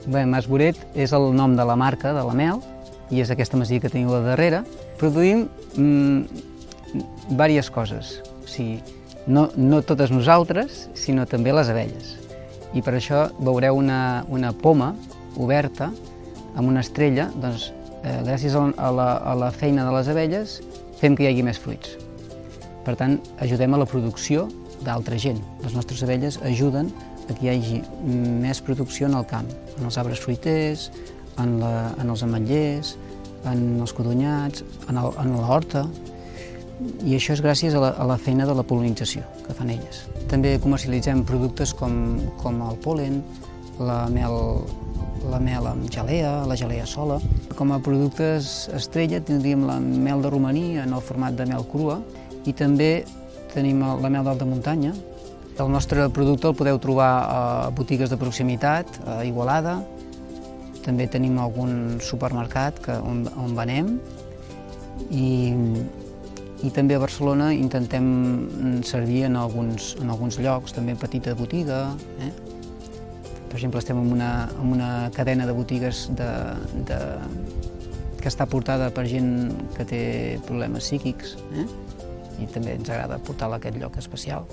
Bé, Mas Boret és el nom de la marca de la mel i és aquesta masia que teniu a darrere. Produïm diverses coses, o sigui, no totes nosaltres, sinó també les abelles. I per això veureu una poma oberta amb una estrella, doncs, gràcies a la feina de les abelles fem que hi hagi més fruits. Per tant, ajudem a la producció d'altra gent. Les nostres abelles ajuden a que hi hagi més producció en el camp, en els arbres fruiters, en els ametllers, en els codonyats, en l'horta, i això és gràcies a la feina de la pol·linització que fan elles. També comercialitzem productes com el pol·len, la mel amb gelea, la gelea sola. Com a productes estrella tindríem la mel de romaní en el format de mel crua i també tenim la mel d'alta muntanya. El nostre producte el podeu trobar a botigues de proximitat, a Igualada. També tenim algun supermercat on venem i també a Barcelona intentem servir en alguns llocs, també petita botiga. Per exemple, estem en una cadena de botigues que està portada per gent que té problemes psíquics i també ens agrada portar-la a aquest lloc especial.